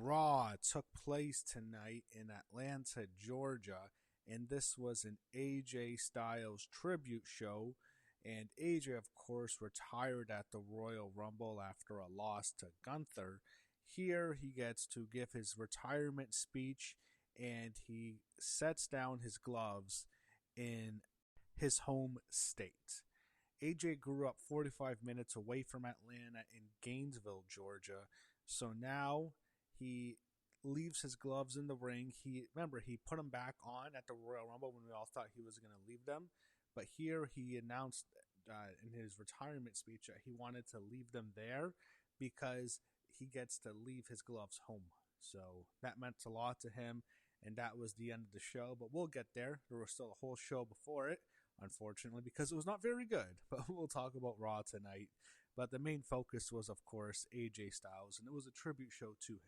Raw took place tonight in Atlanta, Georgia, and this was an AJ Styles tribute show. And AJ, of course, retired at the Royal Rumble after a loss to Gunther. Here, he gets to give his retirement speech, and he sets down his gloves in his home state. AJ grew up 45 minutes away from Atlanta in Gainesville, Georgia. So now he leaves his gloves in the ring. He put them back on at the Royal Rumble when we all thought he was going to leave them. But here he announced in his retirement speech that he wanted to leave them there because he gets to leave his gloves home. So that meant a lot to him, and that was the end of the show. But we'll get there. There was still a whole show before it, unfortunately, because it was not very good. But we'll talk about Raw tonight. But the main focus was, of course, AJ Styles, and it was a tribute show to him.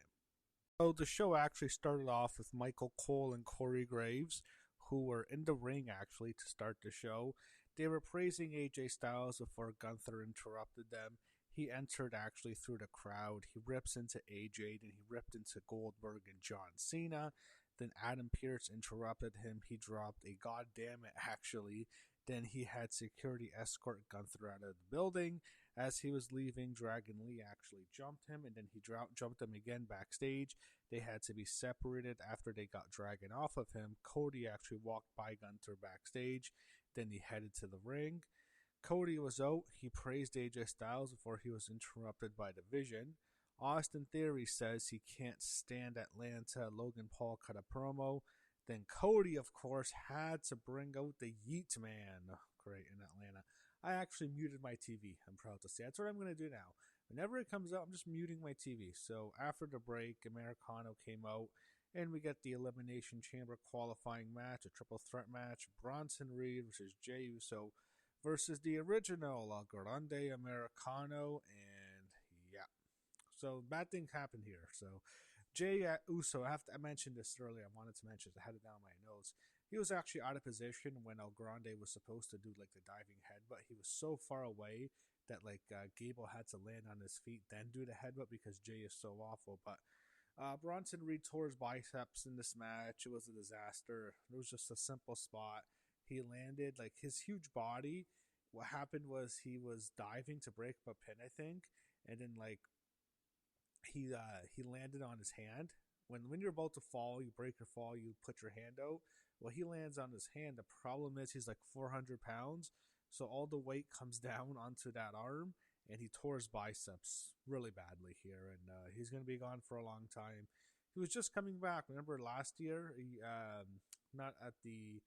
So the show actually started off with Michael Cole and Corey Graves, who were in the ring actually to start the show. They were praising AJ Styles before Gunther interrupted them. He entered actually through the crowd. He rips into AJ, then he ripped into Goldberg and John Cena. Then Adam Pearce interrupted him. He dropped a goddamn it actually. Then he had security escort Gunther out of the building. As he was leaving, Dragon Lee actually jumped him, and then he jumped him again backstage. They had to be separated after they got Dragon off of him. Cody actually walked by Gunther backstage. Then he headed to the ring. Cody was out. He praised AJ Styles before he was interrupted by the Vision. Austin Theory says he can't stand Atlanta. Logan Paul cut a promo. Then Cody, of course, had to bring out the Yeet Man. Great, in Atlanta. I actually muted my TV, I'm proud to say. That's what I'm going to do now. Whenever it comes out, I'm just muting my TV. So after the break, Americano came out, and we get the Elimination Chamber qualifying match, a triple threat match. Bronson Reed versus Jey Uso versus the original Grande Americano, and yeah. So bad things happened here. So Jey Uso, I mentioned this earlier. I wanted to mention it. I had it down my notes. He was actually out of position when El Grande was supposed to do like the diving headbutt. He was so far away that Gable had to land on his feet, then do the headbutt because Jey is so awful. But Bronson Reed tore his biceps in this match. It was a disaster. It was just a simple spot. He landed his huge body. What happened was he was diving to break up a pin, I think, and then he landed on his hand. When you're about to fall, you break your fall, you put your hand out. Well, he lands on his hand. The problem is he's 400 pounds, so all the weight comes down onto that arm, and he tore his biceps really badly here, and he's going to be gone for a long time. He was just coming back. Remember last year, not at the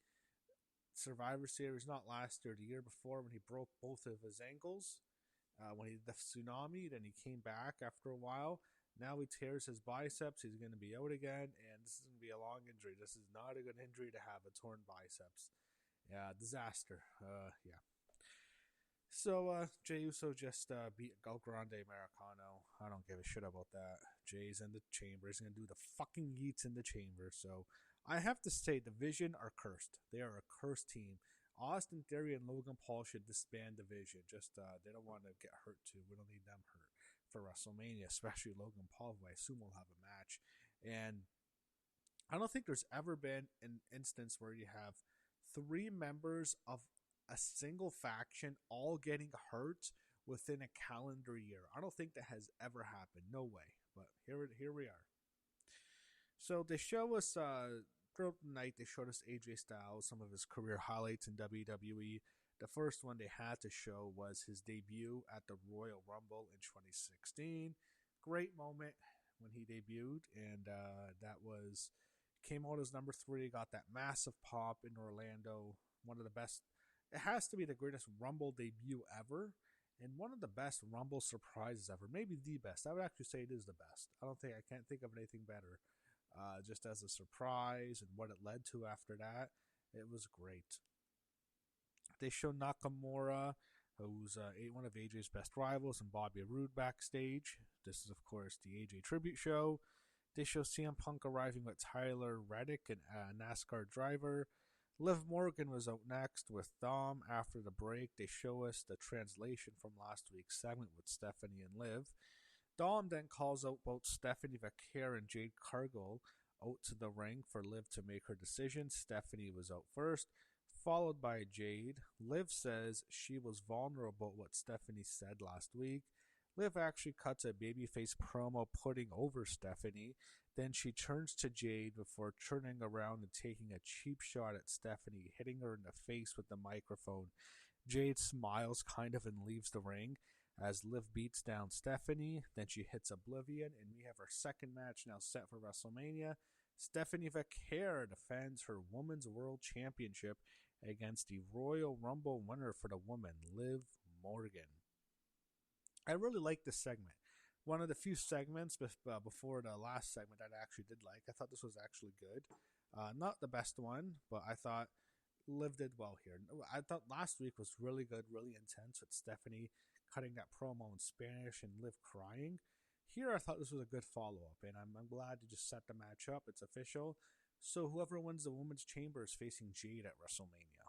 Survivor Series, not last year, the year before, when he broke both of his ankles, when he did the tsunami, then he came back after a while. Now he tears his biceps. He's going to be out again, and this is going to be a long injury. This is not a good injury to have, a torn biceps. Yeah, disaster. Yeah. So Jey Uso just beat El Grande Americano. I don't give a shit about that. Jay's in the chamber. He's going to do the fucking yeets in the chamber. So I have to say, the Vision are cursed. They are a cursed team. Austin Theory and Logan Paul should disband the Vision. Just they don't want to get hurt too. We don't need them hurt for WrestleMania, especially Logan Paul, who I assume will have a match. And I don't think there's ever been an instance where you have three members of a single faction all getting hurt within a calendar year. I don't think that has ever happened. No way. But here we are. So they show us throughout the night, they showed us AJ Styles, some of his career highlights in WWE. The first one they had to show was his debut at the Royal Rumble in 2016. Great moment when he debuted, and that was came out as number 3, got that massive pop in Orlando. One of the best. It has to be the greatest Rumble debut ever, and one of the best Rumble surprises ever. Maybe the best. I would actually say it is the best. I can't think of anything better. Just as a surprise and what it led to after that, it was great. They show Nakamura, who's one of AJ's best rivals, and Bobby Roode backstage. This is, of course, the AJ tribute show. They show CM Punk arriving with Tyler Reddick, and a NASCAR driver. Liv Morgan was out next with Dom. After the break, they show us the translation from last week's segment with Stephanie and Liv. Dom then calls out both Stephanie Vaquer and Jade Cargill out to the ring for Liv to make her decision. Stephanie was out first, followed by Jade. Liv says she was vulnerable about what Stephanie said last week. Liv actually cuts a babyface promo putting over Stephanie. Then she turns to Jade before turning around and taking a cheap shot at Stephanie, hitting her in the face with the microphone. Jade smiles kind of and leaves the ring as Liv beats down Stephanie. Then she hits Oblivion, and we have our second match now set for WrestleMania. Stephanie Vaquer defends her Women's World Championship against the Royal Rumble winner for the woman, Liv Morgan. I really like this segment. One of the few segments before the last segment that I actually did like. I thought this was actually good. Not the best one, but I thought Liv did well here. I thought last week was really good, really intense with Stephanie cutting that promo in Spanish and Liv crying. Here I thought this was a good follow-up, and I'm glad to just set the match up. It's official. So whoever wins the Women's Chamber is facing Jade at WrestleMania.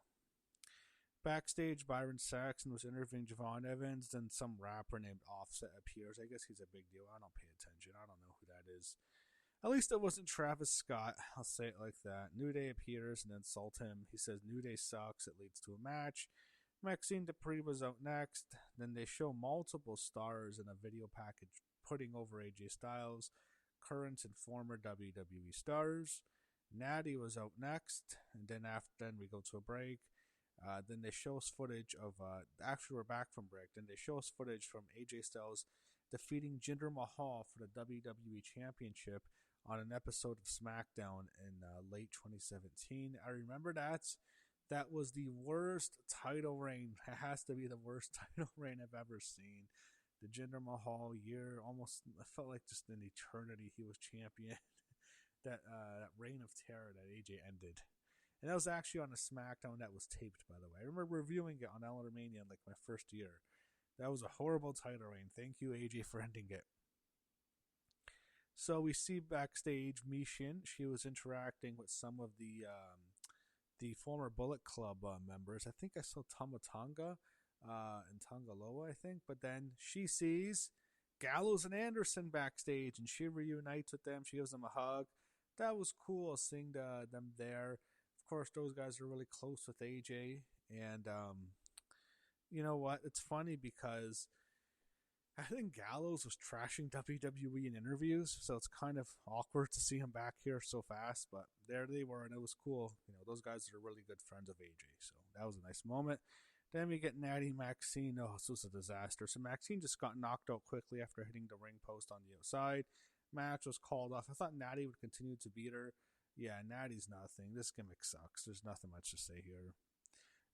Backstage, Byron Saxton was interviewing Javon Evans, then some rapper named Offset appears. I guess he's a big deal. I don't pay attention. I don't know who that is. At least it wasn't Travis Scott. I'll say it like that. New Day appears and insult him. He says New Day sucks. It leads to a match. Maxine Dupree was out next. Then they show multiple stars in a video package putting over AJ Styles, current and former WWE stars. Natty was out next. And then we go to a break. Then they show us footage of, actually we're back from break. Then they show us footage from AJ Styles defeating Jinder Mahal for the WWE Championship on an episode of SmackDown in late 2017. I remember that. That was the worst title reign. It has to be the worst title reign I've ever seen. The Jinder Mahal year, almost, I felt like just an eternity he was champion. that reign of terror that AJ ended. And that was actually on a SmackDown that was taped, by the way. I remember reviewing it on LRMania in like my first year. That was a horrible title reign. Thank you, AJ, for ending it. So we see backstage Mishin. She was interacting with some of the former Bullet Club members. I think I saw Tama Tonga and Tongaloa, I think. But then she sees Gallows and Anderson backstage, and she reunites with them. She gives them a hug. That was cool seeing them there. Of course, those guys are really close with AJ. And you know what? It's funny because I think Gallows was trashing WWE in interviews, so it's kind of awkward to see him back here so fast. But there they were, and it was cool. You know, those guys are really good friends of AJ, so that was a nice moment. Then we get Natty Maxine. Oh, this was a disaster. So Maxine just got knocked out quickly after hitting the ring post on the outside. Match was called off. I thought Natty would continue to beat her. Yeah, Natty's nothing. This gimmick sucks. There's nothing much to say here.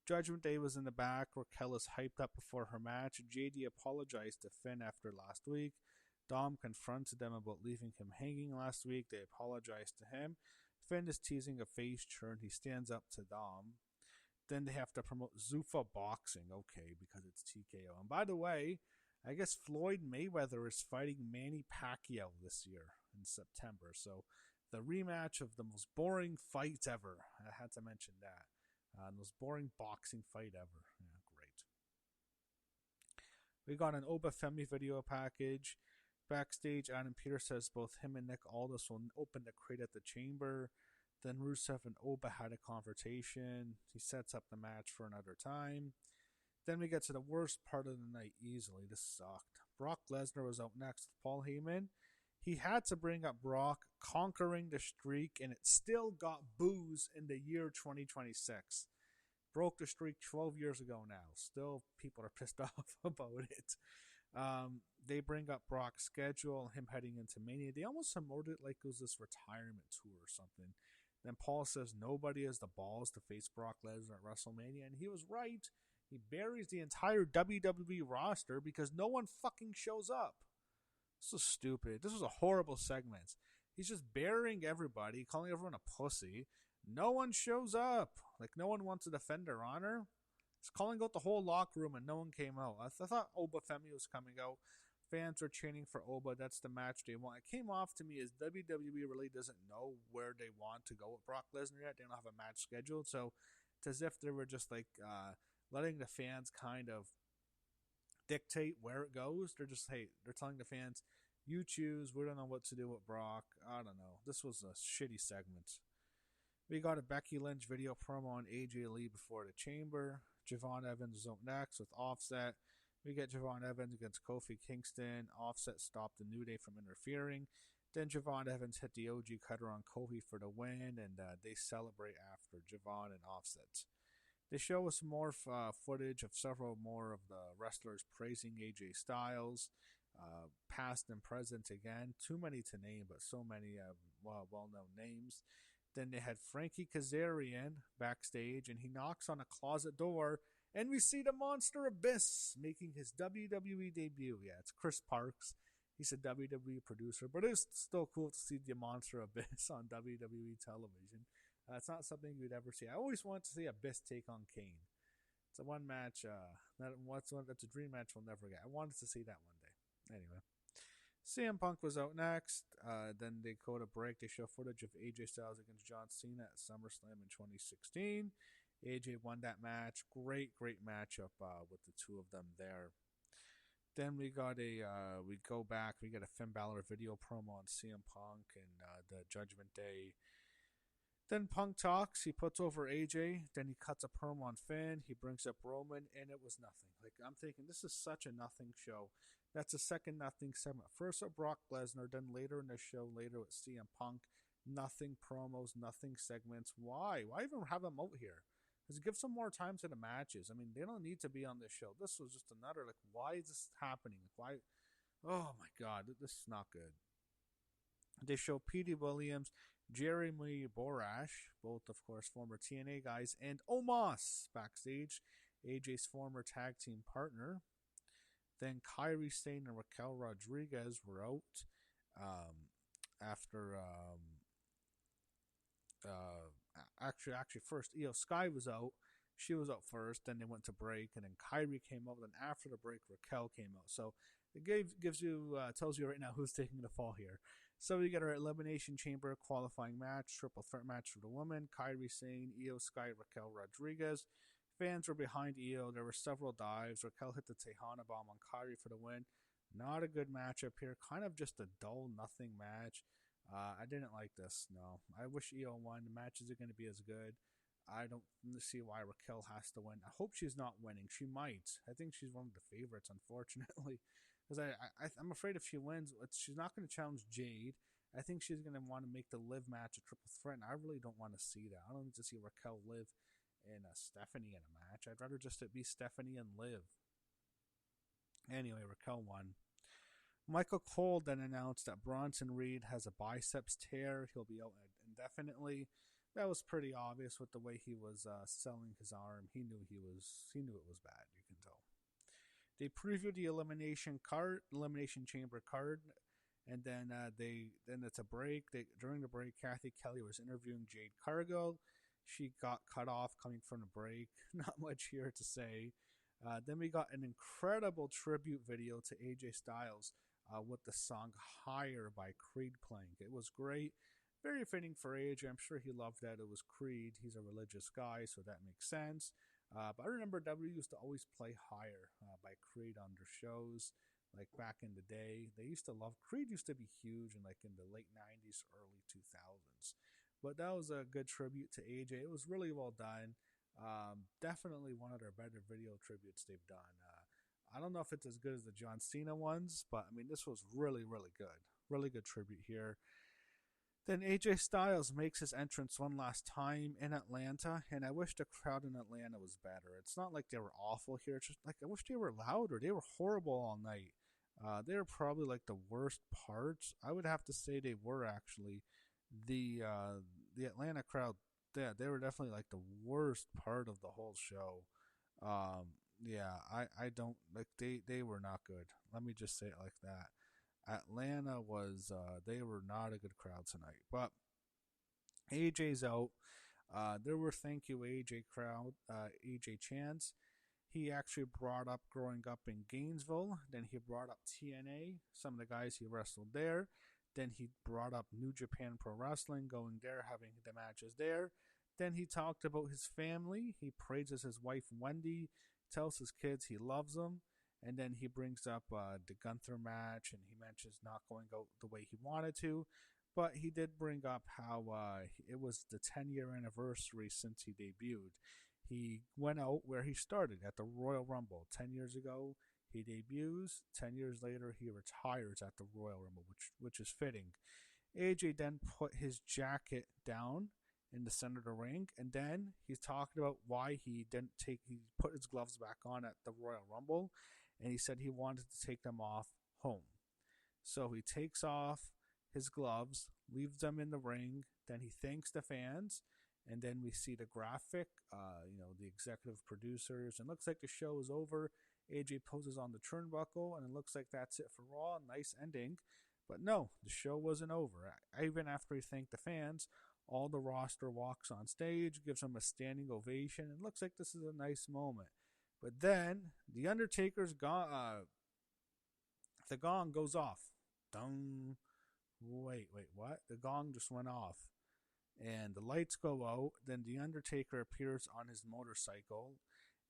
Judgment Day was in the back. Raquel is hyped up before her match. JD apologized to Finn after last week. Dom confronted them about leaving him hanging last week. They apologized to him. Finn is teasing a face turn. He stands up to Dom. Then they have to promote Zuffa Boxing. Okay, because it's TKO. And by the way, I guess Floyd Mayweather is fighting Manny Pacquiao this year in September. So the rematch of the most boring fight ever. I had to mention that. The most boring boxing fight ever. Yeah, great. We got an Oba Femi video package. Backstage, Adam Pearce says both him and Nick Aldis will open the crate at the Chamber. Then Rusev and Oba had a confrontation. He sets up the match for another time. Then we get to the worst part of the night easily. This sucked. Brock Lesnar was out next with Paul Heyman. He had to bring up Brock conquering the streak, and it still got boos in the year 2026. Broke the streak 12 years ago now. Still, people are pissed off about it. They bring up Brock's schedule, him heading into Mania. They almost promoted it like it was this retirement tour or something. Then Paul says nobody has the balls to face Brock Lesnar at WrestleMania, and he was right. He buries the entire WWE roster because no one fucking shows up. This is stupid. This was a horrible segment. He's just burying everybody, calling everyone a pussy. No one shows up. Like, no one wants to defend their honor. He's calling out the whole locker room and no one came out. I thought Oba Femi was coming out. Fans are chanting for Oba. That's the match they want. It came off to me as WWE really doesn't know where they want to go with Brock Lesnar yet. They don't have a match scheduled. So it's as if they were just like letting the fans kind of dictate where it goes. They're just, hey, they're telling the fans, You choose. We don't know what to do with Brock. I don't know. This was a shitty segment. We got a Becky Lynch video promo on AJ Lee before the Chamber. Javon Evans is up next with Offset. We get Javon Evans against Kofi Kingston. Offset stopped the New Day from interfering. Then Javon Evans hit the OG cutter on Kofi for the win, and they celebrate after Javon and Offset. They show us more footage of several more of the wrestlers praising AJ Styles, past and present again. Too many to name, but so many well-known names. Then they had Frankie Kazarian backstage, and he knocks on a closet door, and we see the Monster Abyss making his WWE debut. Yeah, it's Chris Parks. He's a WWE producer, but it's still cool to see the Monster Abyss on WWE television. It's not something you'd ever see. I always want to see Abyss take on Kane. It's a one match. That's a dream match we'll never get. I wanted to see that one day. Anyway, CM Punk was out next. Then they go to break. They show footage of AJ Styles against John Cena at SummerSlam in 2016. AJ won that match. Great matchup with the two of them there. Then we got we go back. We get a Finn Balor video promo on CM Punk and the Judgment Day. Then Punk talks. He puts over AJ. Then he cuts a promo on Finn. He brings up Roman, and it was nothing. Like, I'm thinking, this is such a nothing show. That's a second nothing segment. First with Brock Lesnar, then later in the show, later with CM Punk. Nothing promos, nothing segments. Why? Why even have them out here? Just give some more time to the matches. I mean, they don't need to be on this show. This was just another, like, why is this happening? Why? Oh, my God. This is not good. They show Petey Williams, Jeremy Borash, both, of course, former TNA guys, and Omos backstage, AJ's former tag team partner. Then Kairi Sane and Raquel Rodriguez were out after... Actually, first Io Sky was out. She was out first. Then they went to break, and then Kairi came out. Then after the break, Raquel came out. So it tells you right now who's taking the fall here. So we get our Elimination Chamber qualifying match, triple threat match for the women. Kairi Sane, Io Sky, Raquel Rodriguez. Fans were behind Io. There were several dives. Raquel hit the Tejana bomb on Kairi for the win. Not a good matchup here. Kind of just a dull, nothing match. I didn't like this. No, I wish Io won. The match isn't going to be as good. I don't see why Raquel has to win. I hope she's not winning. She might. I think she's one of the favorites, unfortunately, because I'm afraid if she wins, she's not going to challenge Jade. I think she's going to want to make the Liv match a triple threat, and I really don't want to see that. I don't need to see Raquel, Liv, and Stephanie in a match. I'd rather just it be Stephanie and Liv. Anyway, Raquel won. Michael Cole then announced that Bronson Reed has a biceps tear. He'll be out indefinitely. That was pretty obvious with the way he was selling his arm. He knew it was bad. You can tell. They previewed the Elimination Chamber card, and then it's a break. During the break, Kathy Kelly was interviewing Jade Cargill. She got cut off coming from the break. Not much here to say. Then we got an incredible tribute video to AJ Styles with the song Higher by Creed playing. It was great. Very fitting for AJ. I'm sure he loved that it was Creed. He's a religious guy, so that makes sense. But I remember W used to always play Higher by Creed on their shows, like back in the day. They used to love Creed. Used to be huge in the late 90s, early 2000s. But that was a good tribute to AJ. It was really well done. Definitely one of their better video tributes they've done. I don't know if it's as good as the John Cena ones, but I mean, this was really, really good. Really good tribute here. Then AJ Styles makes his entrance one last time in Atlanta, and I wish the crowd in Atlanta was better. It's not like they were awful here. It's just like I wish they were louder. They were horrible all night. They were probably like the worst parts. I would have to say they were actually. The Atlanta crowd, they were definitely like the worst part of the whole show. I don't like they were not good. Let me just say it like that. Atlanta was they were not a good crowd tonight. But AJ's out. There were thank you AJ crowd, AJ chants. He actually brought up growing up in Gainesville. Then he brought up TNA, some of the guys he wrestled there. Then he brought up New Japan Pro Wrestling, going there, having the matches there. Then he talked about his family. He praises his wife, Wendy, tells his kids he loves them. And then he brings up the Gunther match, and he mentions not going out the way he wanted to. But he did bring up how it was the 10-year anniversary since he debuted. He went out where he started at the Royal Rumble 10 years ago. He debuts. 10 years later, he retires at the Royal Rumble, which is fitting. AJ then put his jacket down in the center of the ring, and then he's talking about why he put his gloves back on at the Royal Rumble, and he said he wanted to take them off home. So he takes off his gloves, leaves them in the ring, then he thanks the fans, and then we see the graphic, the executive producers, and it looks like the show is over. AJ poses on the turnbuckle, and it looks like that's it for Raw. Nice ending. But no, the show wasn't over. Even after he thanked the fans, all the roster walks on stage, gives him a standing ovation, and looks like this is a nice moment. But then, the Undertaker's the gong goes off. Dong. Wait, what? The gong just went off. And the lights go out. Then the Undertaker appears on his motorcycle.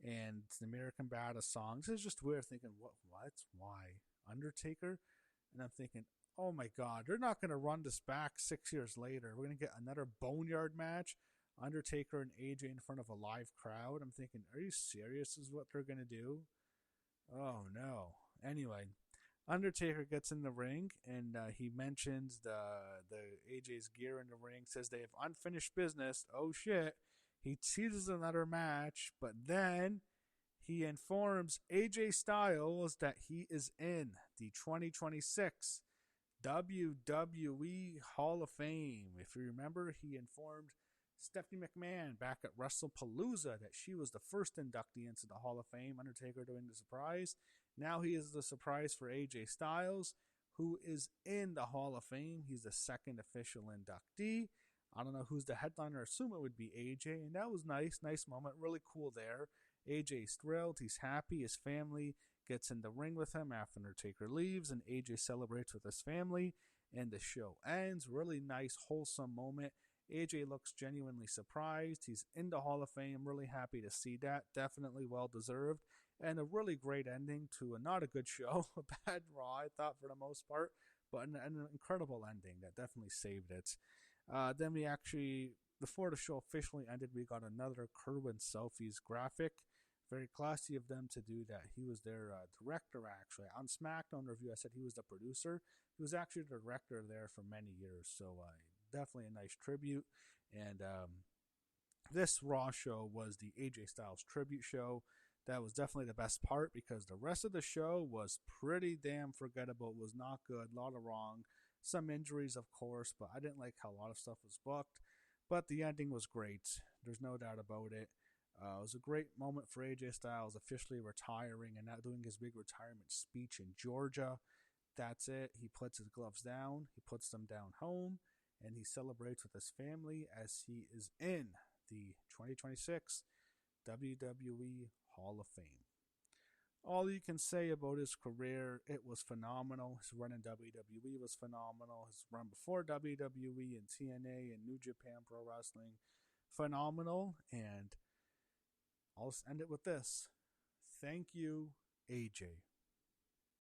And the American Badass song. This is just weird thinking, what? Why? Undertaker? And I'm thinking, oh my God, they're not going to run this back 6 years later. We're going to get another Boneyard match. Undertaker and AJ in front of a live crowd. I'm thinking, are you serious? Is what they're going to do? Oh no. Anyway, Undertaker gets in the ring and he mentions the AJ's gear in the ring. Says they have unfinished business. Oh shit. He teases another match, but then he informs AJ Styles that he is in the 2026 WWE Hall of Fame. If you remember, he informed Stephanie McMahon back at WrestlePalooza that she was the first inductee into the Hall of Fame. Undertaker doing the surprise. Now he is the surprise for AJ Styles, who is in the Hall of Fame. He's the second official inductee. I don't know who's the headliner. I assume it would be AJ. And that was nice. Nice moment. Really cool there. AJ's thrilled. He's happy. His family gets in the ring with him after Undertaker leaves. And AJ celebrates with his family. And the show ends. Really nice, wholesome moment. AJ looks genuinely surprised. He's in the Hall of Fame. Really happy to see that. Definitely well deserved. And a really great ending to not a good show. A bad Raw, I thought, for the most part. But an incredible ending that definitely saved it. Then we actually, before the show officially ended, we got another Kerwin Selfies graphic. Very classy of them to do that. He was their director, actually. On SmackDown review, I said he was the producer. He was actually the director there for many years. So definitely a nice tribute. And this Raw show was the AJ Styles tribute show. That was definitely the best part because the rest of the show was pretty damn forgettable. It was not good. A lot of wrong. Some injuries, of course, but I didn't like how a lot of stuff was booked. But the ending was great. There's no doubt about it. It was a great moment for AJ Styles officially retiring and not doing his big retirement speech in Georgia. That's it. He puts his gloves down. He puts them down home. And he celebrates with his family as he is in the 2026 WWE Hall of Fame. All you can say about his career, it was phenomenal. His run in WWE was phenomenal. His run before WWE and TNA and New Japan Pro Wrestling, phenomenal. And I'll just end it with this. Thank you, AJ.